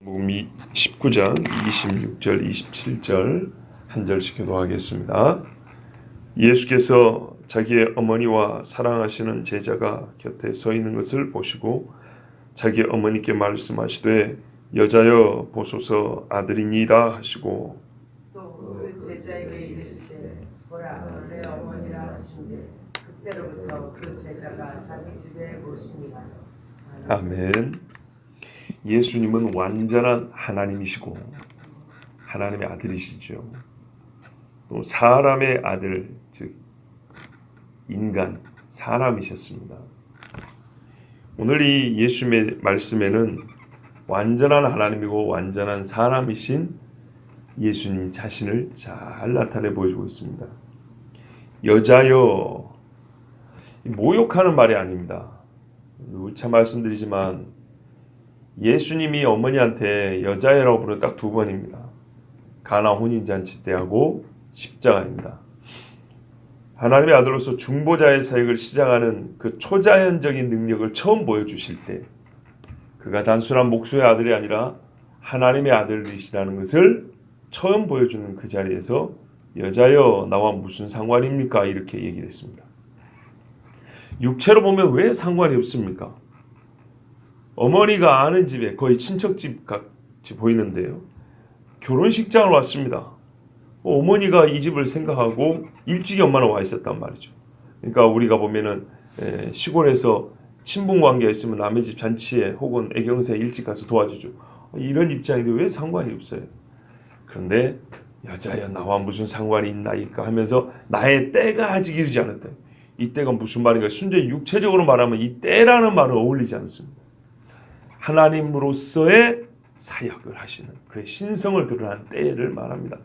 마태복음 19장 26절 27절 한 절씩 기도하겠습니다. 예수께서 자기의 어머니와 사랑하시는 제자가 곁에 서 있는 것을 보시고 자기 어머니께 말씀하시되 여자여 보소서 아들이니이다 하시고 또 그 제자에게 이르시되 보라 내 어머니라 하시니 그때로부터 그 제자가 자기 집에 모십니다. 아멘. 예수님은 완전한 하나님이시고 하나님의 아들이시죠. 또 사람의 아들, 즉 인간, 사람이셨습니다. 오늘 이 예수님의 말씀에는 완전한 하나님이고 완전한 사람이신 예수님 자신을 잘 나타내 보여주고 있습니다. 여자여, 모욕하는 말이 아닙니다. 누차 말씀드리지만 예수님이 어머니한테 여자애라고 부르는 딱 두 번입니다. 가나 혼인잔치 때하고 십자가입니다. 하나님의 아들로서 중보자의 사역을 시작하는 그 초자연적인 능력을 처음 보여주실 때 그가 단순한 목수의 아들이 아니라 하나님의 아들이시라는 것을 처음 보여주는 그 자리에서 여자여 나와 무슨 상관입니까? 이렇게 얘기를 했습니다. 육체로 보면 왜 상관이 없습니까? 어머니가 아는 집에 거의 친척집 같이 보이는데요. 결혼식장을 왔습니다. 어머니가 이 집을 생각하고 일찍이 엄마는 와 있었단 말이죠. 그러니까 우리가 보면은 시골에서 친분 관계가 있으면 남의 집 잔치에 혹은 애경사에 일찍 가서 도와주죠. 이런 입장인데 왜 상관이 없어요? 그런데 여자야 나와 무슨 상관이 있나이까 하면서 나의 때가 아직 이르지 않았다. 이 때가 무슨 말인가? 순전히 육체적으로 말하면 이 때라는 말은 어울리지 않습니다. 하나님으로서의 사역을 하시는 그의 신성을 드러난 때를 말합니다.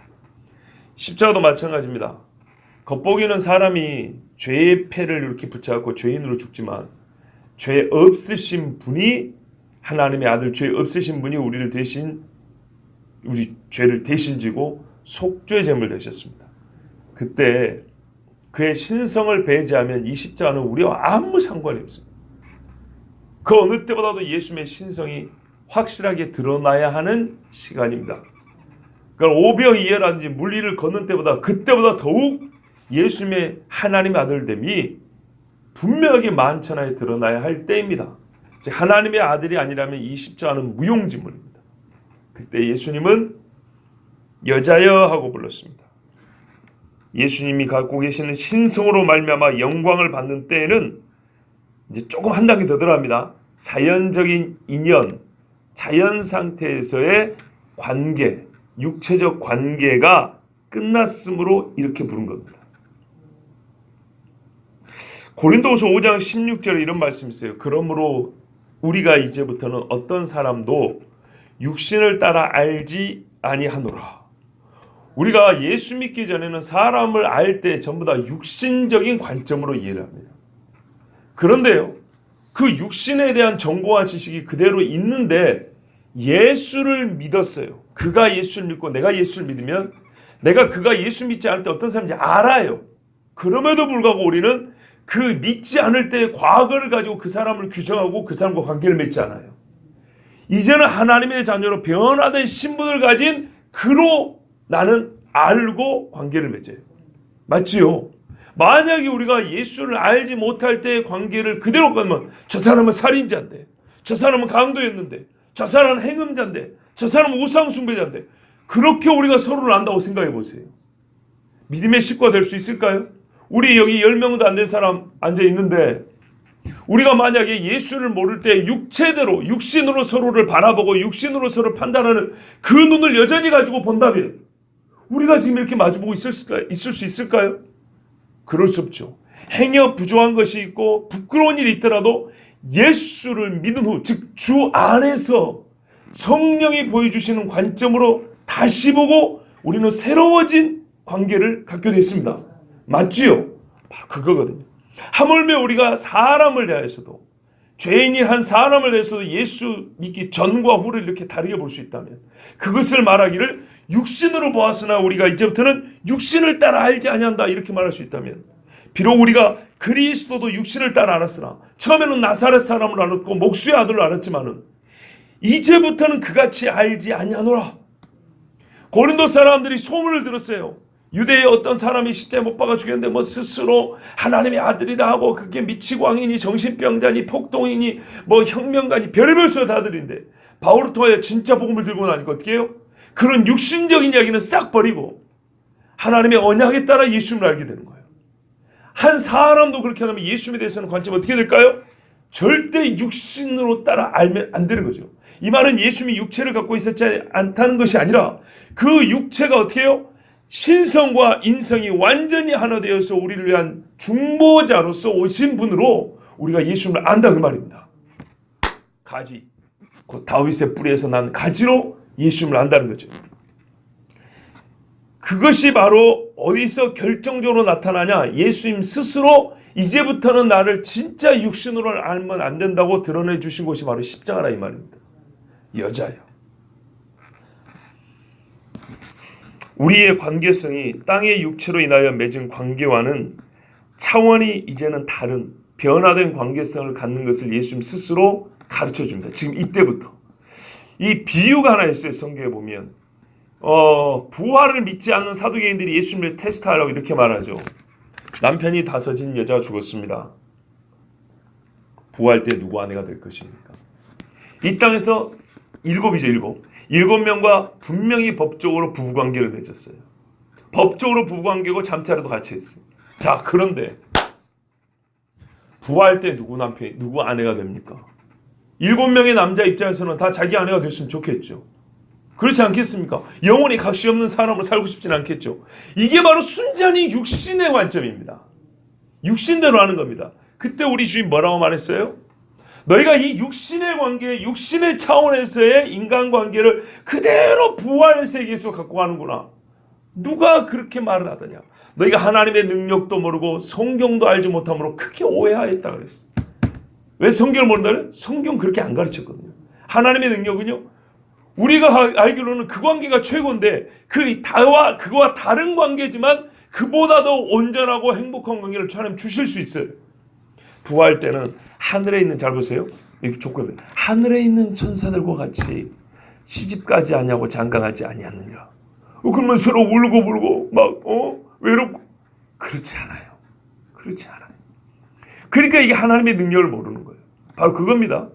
십자가도 마찬가지입니다. 겉보기는 사람이 죄의 패를 이렇게 붙여갖고 죄인으로 죽지만 죄 없으신 분이 하나님의 아들 죄 없으신 분이 우리 죄를 대신 지고 속죄 제물 되셨습니다. 그때 그의 신성을 배제하면 이 십자가는 우리와 아무 상관이 없습니다. 그 어느 때보다도 예수님의 신성이 확실하게 드러나야 하는 시간입니다. 그러니까 오병이어라든지 물리를 걷는 때보다 그때보다 더욱 예수님의 하나님의 아들됨이 분명하게 만천하에 드러나야 할 때입니다. 즉 하나님의 아들이 아니라면 이 십자가는 무용지물입니다. 그때 예수님은 여자여 하고 불렀습니다. 예수님이 갖고 계시는 신성으로 말미암아 영광을 받는 때에는 이제 조금 한 단계 더 들어갑니다. 자연적인 인연, 자연 상태에서의 관계, 육체적 관계가 끝났으므로 이렇게 부른 겁니다. 고린도후서 5장 16절에 이런 말씀이 있어요. 그러므로 우리가 이제부터는 어떤 사람도 육신을 따라 알지 아니하노라. 우리가 예수 믿기 전에는 사람을 알 때 전부 다 육신적인 관점으로 이해를 합니다. 그런데요, 그 육신에 대한 정보와 지식이 그대로 있는데 예수를 믿었어요. 그가 예수를 믿고 내가 예수를 믿으면 내가 그가 예수 믿지 않을 때 어떤 사람인지 알아요. 그럼에도 불구하고 우리는 그 믿지 않을 때의 과거를 가지고 그 사람을 규정하고 그 사람과 관계를 맺지 않아요. 이제는 하나님의 자녀로 변화된 신분을 가진 그로 나는 알고 관계를 맺어요. 맞지요? 만약에 우리가 예수를 알지 못할 때의 관계를 그대로 가면 저 사람은 살인자인데, 저 사람은 강도였는데, 저 사람은 행음자인데, 저 사람은 우상숭배자인데 그렇게 우리가 서로를 안다고 생각해 보세요. 믿음의 식구가 될 수 있을까요? 우리 여기 10명도 안 된 사람 앉아 있는데 우리가 만약에 예수를 모를 때 육체대로 육신으로 서로를 바라보고 육신으로 서로를 판단하는 그 눈을 여전히 가지고 본다면 우리가 지금 이렇게 마주보고 있을 수 있을까요? 그럴 수 없죠. 행여 부족한 것이 있고 부끄러운 일이 있더라도 예수를 믿은 후, 즉 주 안에서 성령이 보여주시는 관점으로 다시 보고 우리는 새로워진 관계를 갖게 됐습니다. 맞지요? 바로 그거거든요. 하물며 우리가 사람을 대하여서도 죄인이 한 사람을 대해서도 예수 믿기 전과 후를 이렇게 다르게 볼 수 있다면 그것을 말하기를 육신으로 보았으나 우리가 이제부터는 육신을 따라 알지 아니한다 이렇게 말할 수 있다면 비록 우리가 그리스도도 육신을 따라 알았으나 처음에는 나사렛 사람을 알았고 목수의 아들로 알았지만은 이제부터는 그같이 알지 아니하노라. 고린도 사람들이 소문을 들었어요. 유대의 어떤 사람이 십자가에 못 박아 죽였는데 뭐 스스로 하나님의 아들이라 하고 그게 미치광이니 정신병자니 폭동이니 뭐 혁명가니 별의별 소리 다 들인데 바울을 통하여 진짜 복음을 들고 나니까 어떻게 해요? 그런 육신적인 이야기는 싹 버리고 하나님의 언약에 따라 예수님을 알게 되는 거예요. 한 사람도 그렇게 하면 예수님에 대해서는 관점이 어떻게 될까요? 절대 육신으로 따라 알면 안 되는 거죠. 이 말은 예수님이 육체를 갖고 있었지 않다는 것이 아니라 그 육체가 어떻게 해요? 신성과 인성이 완전히 하나 되어서 우리를 위한 중보자로서 오신 분으로 우리가 예수님을 안다 그 말입니다. 가지, 곧 다윗의 뿌리에서 난 가지로 예수님을 안다는 거죠. 그것이 바로 어디서 결정적으로 나타나냐? 예수님 스스로 이제부터는 나를 진짜 육신으로 알면 안 된다고 드러내 주신 것이 바로 십자가라 이 말입니다. 여자요. 우리의 관계성이 땅의 육체로 인하여 맺은 관계와는 차원이 이제는 다른 변화된 관계성을 갖는 것을 예수님 스스로 가르쳐 줍니다. 지금 이때부터. 이 비유가 하나 있어요. 성경에 보면 부활을 믿지 않는 사두개인들이 예수님을 테스트하려고 이렇게 말하죠. 남편이 다섯인 여자가 죽었습니다. 부활 때 누구 아내가 될 것입니까? 이 땅에서 일곱 명과 분명히 법적으로 부부관계를 맺었어요. 법적으로 부부관계고 잠자리도 같이 했어요. 자, 그런데 부활 때 누구 아내가 됩니까? 7명의 남자 입장에서는 다 자기 아내가 됐으면 좋겠죠. 그렇지 않겠습니까? 영원히 값이 없는 사람으로 살고 싶지는 않겠죠. 이게 바로 순전히 육신의 관점입니다. 육신대로 하는 겁니다. 그때 우리 주님 뭐라고 말했어요? 너희가 이 육신의 관계, 육신의 차원에서의 인간관계를 그대로 부활의 세계에서 갖고 가는구나. 누가 그렇게 말을 하더냐. 너희가 하나님의 능력도 모르고 성경도 알지 못함으로 크게 오해하였다 그랬어. 왜 성경을 모른다 그래? 성경 그렇게 안 가르쳤거든요. 하나님의 능력은요, 우리가 알기로는 그 관계가 최고인데 그거와 다른 관계지만 그보다 더 온전하고 행복한 관계를 하나님 주실 수 있어요. 부활 때는 하늘에 있는, 잘 보세요. 이렇게 조건이 하늘에 있는 천사들과 같이 시집가지 아니하고 장가가지 아니하느니라. 그러면 서로 울고 불고 막 외롭고 그렇지 않아요. 그렇지 않아요. 그러니까 이게 하나님의 능력을 모르는 거예요. 바로 그겁니다.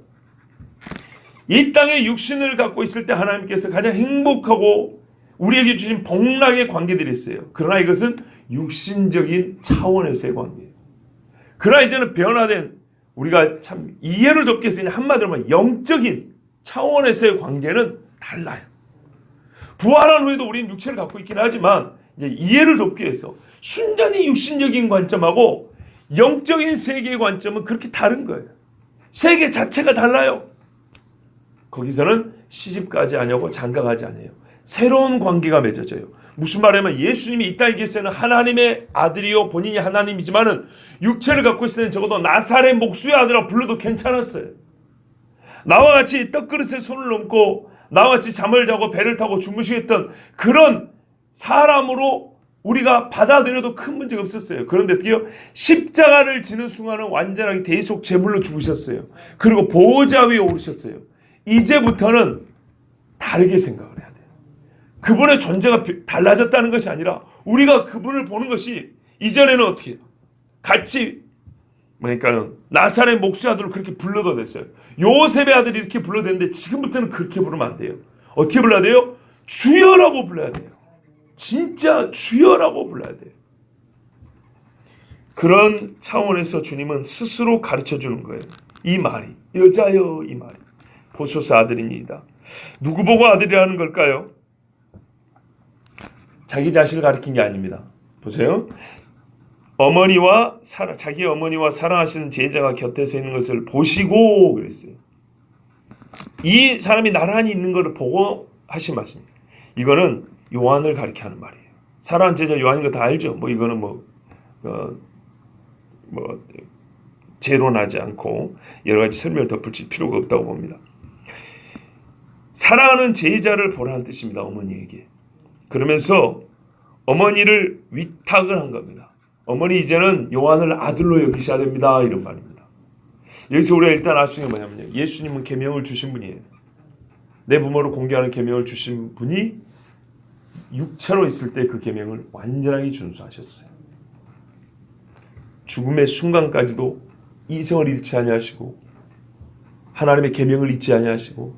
이 땅에 육신을 갖고 있을 때 하나님께서 가장 행복하고 우리에게 주신 복락의 관계들이 있어요. 그러나 이것은 육신적인 차원에서의 관계예요. 그러나 이제는 변화된, 우리가 참 이해를 돕기 위해서 한마디로 말하면 영적인 차원에서의 관계는 달라요. 부활한 후에도 우리는 육체를 갖고 있긴 하지만 이제 이해를 돕기 위해서 순전히 육신적인 관점하고 영적인 세계의 관점은 그렇게 다른 거예요. 세계 자체가 달라요. 거기서는 시집가지 아니하고 장가가지 아니에요. 새로운 관계가 맺어져요. 무슨 말이냐면 예수님이 이 땅에 계실 때는 하나님의 아들이요 본인이 하나님이지만은 육체를 갖고 있을 때는 적어도 나사렛 목수의 아들이라고 불러도 괜찮았어요. 나와 같이 떡그릇에 손을 얹고 나와 같이 잠을 자고 배를 타고 주무시겠던 그런 사람으로 우리가 받아들여도 큰 문제가 없었어요. 그런데 드디어 십자가를 지는 순간은 완전하게 대속 제물로 죽으셨어요. 그리고 보호자 위에 오르셨어요. 이제부터는 다르게 생각을 해야 돼요. 그분의 존재가 달라졌다는 것이 아니라 우리가 그분을 보는 것이, 이전에는 어떻게 해요? 같이 그러니까는 나사렛 목수의 아들을 그렇게 불러도 됐어요. 요셉의 아들이 이렇게 불러도 되는데 지금부터는 그렇게 부르면 안 돼요. 어떻게 불러야 돼요? 주여라고 불러야 돼요. 진짜 주여라고 불러야 돼요. 그런 차원에서 주님은 스스로 가르쳐 주는 거예요. 이 말이, 여자여, 이 말이 보소서 아들이니이다. 누구 보고 아들이라는 걸까요? 자기 자신을 가리킨 게 아닙니다. 보세요. 자기 어머니와 사랑하시는 제자가 곁에서 있는 것을 보시고 그랬어요. 이 사람이 나란히 있는 것을 보고 하신 말씀입니다. 이거는 요한을 가리키는 말이에요. 사랑하는 제자 요한인 거 다 알죠? 이거는 재론하지 않고 여러 가지 설명을 덧붙일 필요가 없다고 봅니다. 사랑하는 제자를 보라는 뜻입니다. 어머니에게. 그러면서 어머니를 위탁을 한 겁니다. 어머니 이제는 요한을 아들로 여기셔야 됩니다. 이런 말입니다. 여기서 우리가 일단 알 수 있는 게 뭐냐면요. 예수님은 계명을 주신 분이에요. 내 부모를 공개하는 계명을 주신 분이 육체로 있을 때 그 계명을 완전하게 준수하셨어요. 죽음의 순간까지도 이성을 잃지 아니하시고 하나님의 계명을 잊지 아니하시고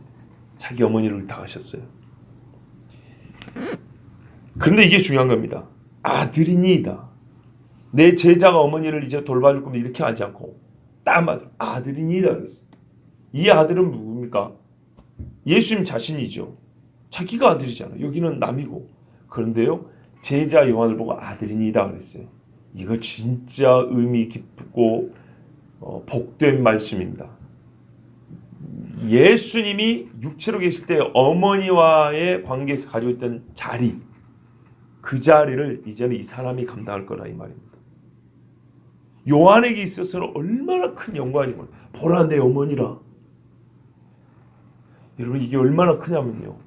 자기 어머니를 의탁하셨어요. 그런데 이게 중요한 겁니다. 아들이니이다. 내 제자가 어머니를 이제 돌봐줄 겁니다. 이렇게 하지 않고 딱 맞아. 아들이니이다 그랬어요. 이 아들은 누굽니까? 예수님 자신이죠. 자기가 아들이잖아요. 여기는 남이고. 그런데요, 제자 요한을 보고 아들이니이다 그랬어요. 이거 진짜 의미 깊고 복된 말씀입니다. 예수님이 육체로 계실 때 어머니와의 관계에서 가지고 있던 자리, 그 자리를 이제는 이 사람이 감당할 거라 이 말입니다. 요한에게 있어서는 얼마나 큰 영광이고, 보라 내 어머니라. 여러분, 이게 얼마나 크냐면요,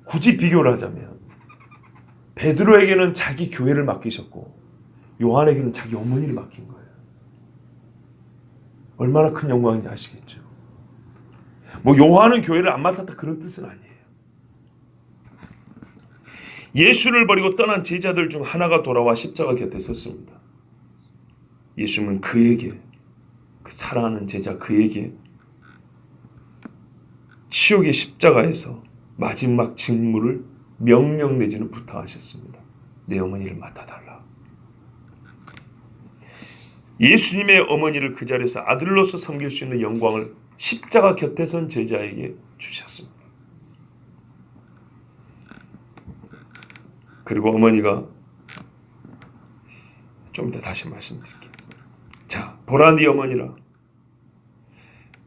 굳이 비교를 하자면 베드로에게는 자기 교회를 맡기셨고 요한에게는 자기 어머니를 맡긴 거예요. 얼마나 큰 영광인지 아시겠죠? 뭐 요한은 교회를 안 맡았다 그런 뜻은 아니에요. 예수를 버리고 떠난 제자들 중 하나가 돌아와 십자가 곁에 섰습니다. 예수님은 그에게, 그 사랑하는 제자 그에게 치욕의 십자가에서 마지막 직무를 명령 내지는 부탁하셨습니다. 내 어머니를 맡아달라. 예수님의 어머니를 그 자리에서 아들로서 섬길 수 있는 영광을 십자가 곁에 선 제자에게 주셨습니다. 그리고 어머니가, 좀 이따 다시 말씀드릴게요. 자, 보라 네 어머니라.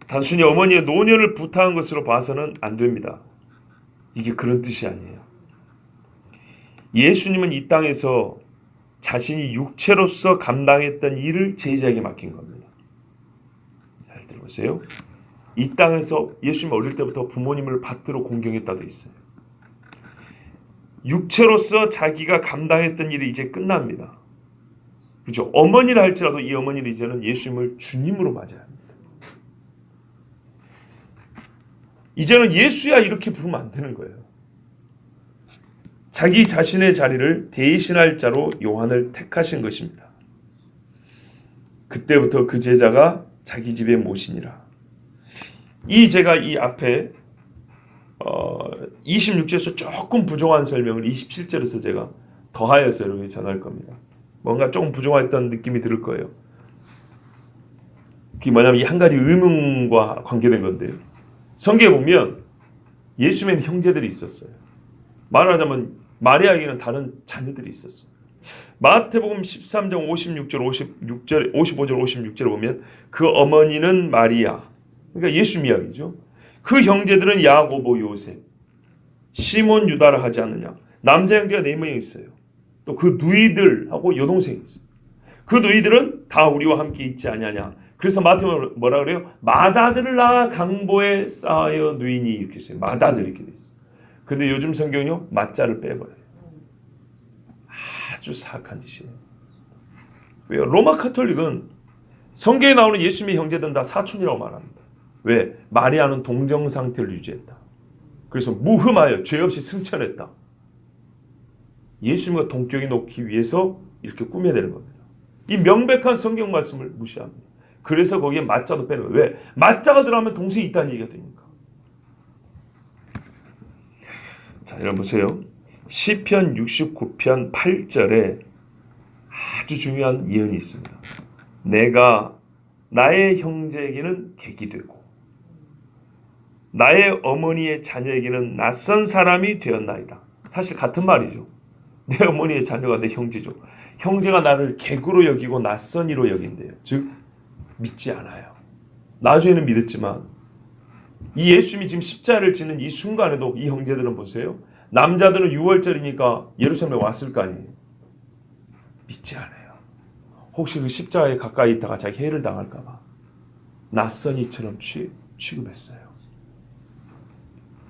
단순히 어머니의 노년을 부탁한 것으로 봐서는 안 됩니다. 이게 그런 뜻이 아니에요. 예수님은 이 땅에서 자신이 육체로서 감당했던 일을 제자에게 맡긴 겁니다. 잘 들어보세요. 이 땅에서 예수님 어릴 때부터 부모님을 받들어 공경했다 돼 있어요. 육체로서 자기가 감당했던 일이 이제 끝납니다. 그렇죠? 어머니라 할지라도 이 어머니는 이제는 예수님을 주님으로 맞아야 합니다. 이제는 예수야 이렇게 부르면 안 되는 거예요. 자기 자신의 자리를 대신할 자로 요한을 택하신 것입니다. 그때부터 그 제자가 자기 집에 모시니라. 제가 이 앞에 26절에서 조금 부족한 설명을 27절에서 제가 더하여서 여러분이 전할 겁니다. 뭔가 조금 부족했던 느낌이 들 거예요. 그게 뭐냐면 이 한 가지 의문과 관계된 건데요. 성경에 보면 예수님의 형제들이 있었어요. 말하자면 마리아에게는 다른 자녀들이 있었어요. 마태복음 13장 56절, 55절, 56절에 보면 그 어머니는 마리아, 그러니까 예수님 이야기죠. 그 형제들은 야고보, 요셉, 시몬, 유다라 하지 않느냐. 남자 형제가 4명이 있어요. 또 그 누이들하고 여동생이 있어요. 그 누이들은 다 우리와 함께 있지 아니하냐. 그래서 마태복음 뭐라 그래요? 맏아들을 낳아 강보에 쌓여 누이니 이렇게 써요. 맏아들 이렇게 돼 있어요. 근데 요즘 성경은요, 맏자를 빼버려요. 아주 사악한 짓이에요. 왜요? 로마 카톨릭은 성경에 나오는 예수님의 형제들은 다 사촌이라고 말합니다. 왜? 마리아는 동정 상태를 유지했다. 그래서 무흠하여 죄 없이 승천했다. 예수님과 동격이 놓기 위해서 이렇게 꾸며내는 겁니다. 이 명백한 성경 말씀을 무시합니다. 그래서 거기에 맏자도 빼는 거예요. 왜? 맏자가 들어가면 동생이 있다는 얘기가 됩니까? 자, 여러분 보세요. 시편 69편 8절에 아주 중요한 예언이 있습니다. 내가 나의 형제에게는 객이 되고 나의 어머니의 자녀에게는 낯선 사람이 되었나이다. 사실 같은 말이죠. 내 어머니의 자녀가 내 형제죠. 형제가 나를 객으로 여기고 낯선이로 여긴대요. 즉 믿지 않아요. 나중에는 믿었지만 이 예수님이 지금 십자가를 지는 이 순간에도 이 형제들은 보세요. 남자들은 6월절이니까 예루살렘에 왔을 거 아니에요. 믿지 않아요. 혹시 그 십자가에 가까이 있다가 자기 해를 당할까 봐 낯선 이처럼 취급했어요.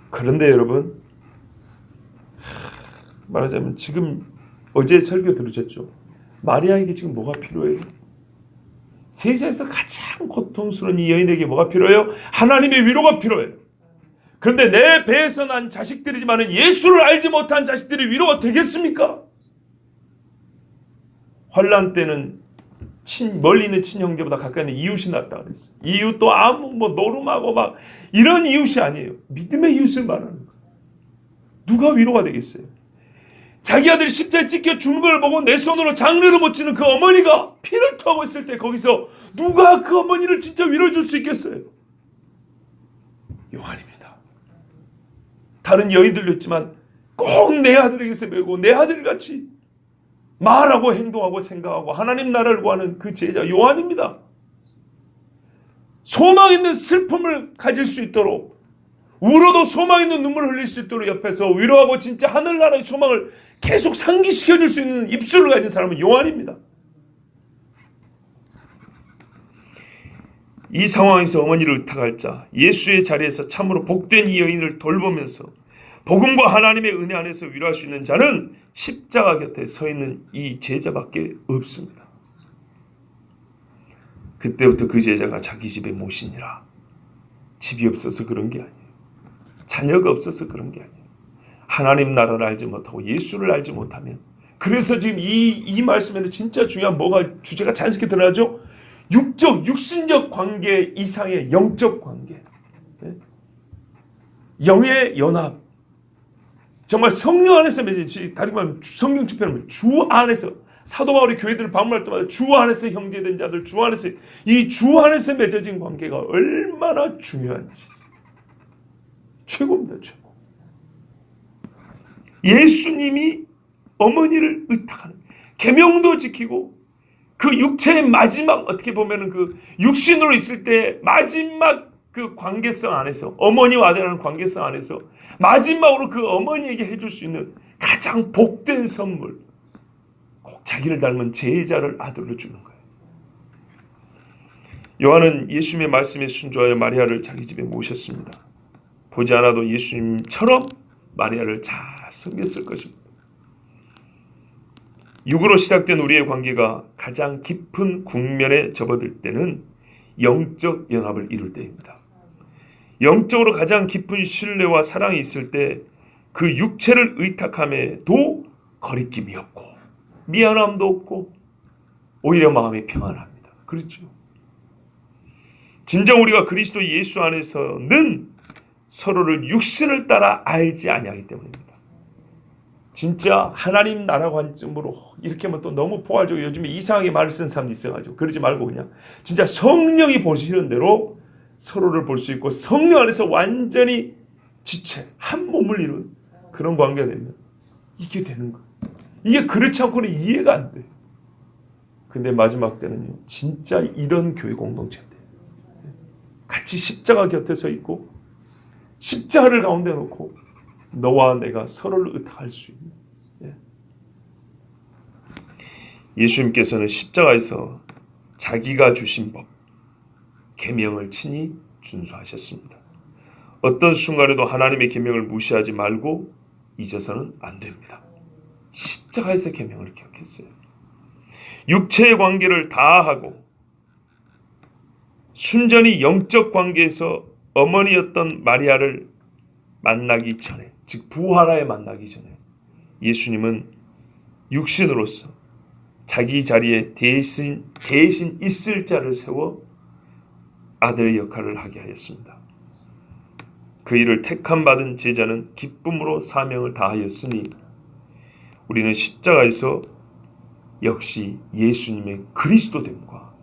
그런데 여러분, 말하자면 지금 어제 설교 들으셨죠? 마리아에게 지금 뭐가 필요해요? 세상에서 가장 고통스러운 이 여인에게 뭐가 필요해요? 하나님의 위로가 필요해요. 그런데 내 배에서 난 자식들이지만 예수를 알지 못한 자식들이 위로가 되겠습니까? 환난 때는 멀리 있는 친형제보다 가까이 있는 이웃이 낫다 그랬어요. 이웃도 아무 노름하고 막 이런 이웃이 아니에요. 믿음의 이웃을 말하는 거예요. 누가 위로가 되겠어요? 자기 아들이 십자가에 찢겨 죽는 걸 보고 내 손으로 장례를 못 치는 그 어머니가 피를 토하고 있을 때 거기서 누가 그 어머니를 진짜 위로해 줄 수 있겠어요? 요한입니다. 다른 여인들도 있지만 꼭 내 아들에게서 배우고 내 아들같이 말하고 행동하고 생각하고 하나님 나라를 구하는 그 제자 요한입니다. 소망 있는 슬픔을 가질 수 있도록, 울어도 소망 있는 눈물을 흘릴 수 있도록 옆에서 위로하고 진짜 하늘나라의 소망을 계속 상기시켜줄 수 있는 입술을 가진 사람은 요한입니다. 이 상황에서 어머니를 의탁할 자, 예수의 자리에서 참으로 복된 이 여인을 돌보면서 복음과 하나님의 은혜 안에서 위로할 수 있는 자는 십자가 곁에 서 있는 이 제자밖에 없습니다. 그때부터 그 제자가 자기 집에 모시니라. 집이 없어서 그런 게 아니에요. 자녀가 없어서 그런 게 아니에요. 하나님 나라를 알지 못하고 예수를 알지 못하면, 그래서 지금 이 말씀에는 진짜 중요한 주제가 자연스럽게 드러나죠. 육신적 관계 이상의 영적 관계, 영의 연합, 정말 성령 안에서 맺어진, 다른 말하면 성경 집회는 주 안에서, 사도 바울이 교회들을 방문할 때마다 주 안에서 형제된 자들, 주 안에서, 이 주 안에서 맺어진 관계가 얼마나 중요한지 최고입니다. 최고. 예수님이 어머니를 의탁하는, 계명도 지키고 그 육체의 마지막, 어떻게 보면은 그 육신으로 있을 때 마지막 그 관계성 안에서, 어머니와 아들이라는 관계성 안에서 마지막으로 그 어머니에게 해줄 수 있는 가장 복된 선물, 꼭 자기를 닮은 제자를 아들로 주는 거예요. 요한은 예수님의 말씀에 순종하여 마리아를 자기 집에 모셨습니다. 보지 않아도 예수님처럼 마리아를 잘 섬겼을 것입니다. 육으로 시작된 우리의 관계가 가장 깊은 국면에 접어들 때는 영적 연합을 이룰 때입니다. 영적으로 가장 깊은 신뢰와 사랑이 있을 때 그 육체를 의탁함에도 거리낌이 없고 미안함도 없고 오히려 마음이 평안합니다. 그렇죠? 진정 우리가 그리스도 예수 안에서는 서로를 육신을 따라 알지 아니하기 때문입니다. 진짜 하나님 나라 관점으로 이렇게 하면 또 너무 포괄적으로 요즘에 이상하게 말을 쓰는 사람도 있어가지고 그러지 말고 그냥 진짜 성령이 보시는 대로 서로를 볼 수 있고 성령 안에서 완전히 지체, 한 몸을 이룬 그런 관계가 되면 이게 되는 거예요. 이게 그렇지 않고는 이해가 안 돼요. 근데 마지막 때는요, 진짜 이런 교회 공동체인데 같이 십자가 곁에 서 있고 십자가를 가운데 놓고 너와 내가 서로를 의탁할 수 있는, 예수님께서는 십자가에서 자기가 주신 법, 계명을 친히 준수하셨습니다. 어떤 순간에도 하나님의 계명을 무시하지 말고 잊어서는 안 됩니다. 십자가에서 계명을 기억했어요. 육체의 관계를 다하고 순전히 영적 관계에서 어머니였던 마리아를 만나기 전에, 즉 부활하에 만나기 전에 예수님은 육신으로서 자기 자리에 대신 있을 자를 세워 아들의 역할을 하게 하였습니다. 그 일을 택함 받은 제자는 기쁨으로 사명을 다하였으니 우리는 십자가에서 역시 예수님의 그리스도됨과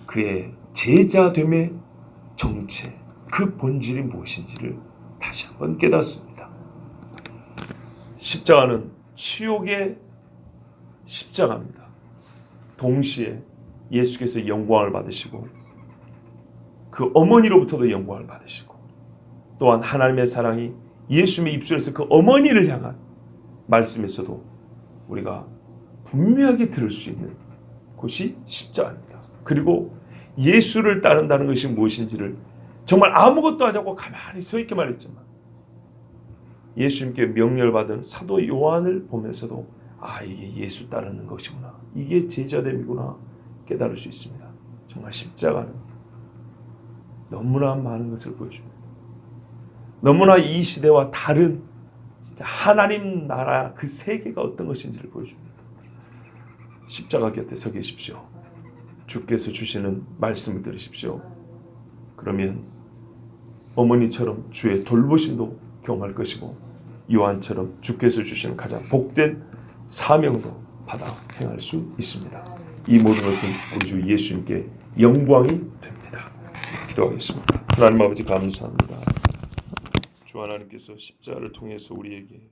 그의 제자됨의 정체, 그 본질이 무엇인지를 다시 한번 깨닫습니다. 십자가는 치욕의 십자가입니다. 동시에 예수께서 영광을 받으시고 그 어머니로부터도 영광을 받으시고 또한 하나님의 사랑이 예수님의 입술에서 그 어머니를 향한 말씀에서도 우리가 분명하게 들을 수 있는 곳이 십자가입니다. 그리고 예수를 따른다는 것이 무엇인지를 정말 아무것도 하지 않고 가만히 서 있기만 했지만 예수님께 명렬받은 사도 요한을 보면서도 이게 예수 따르는 것이구나, 이게 제자됨이구나 깨달을 수 있습니다. 정말 십자가는 너무나 많은 것을 보여줍니다. 너무나 이 시대와 다른 진짜 하나님 나라 그 세계가 어떤 것인지를 보여줍니다. 십자가 곁에 서 계십시오. 주께서 주시는 말씀을 들으십시오. 그러면 어머니처럼 주의 돌보심도 경험할 것이고 요한처럼 주께서 주시는 가장 복된 사명도 받아 행할 수 있습니다. 이 모든 것은 우리 주 예수님께 영광이 됩니다. 기도하겠습니다. 하나님 아버지 감사합니다. 주 하나님께서 십자가를 통해서 우리에게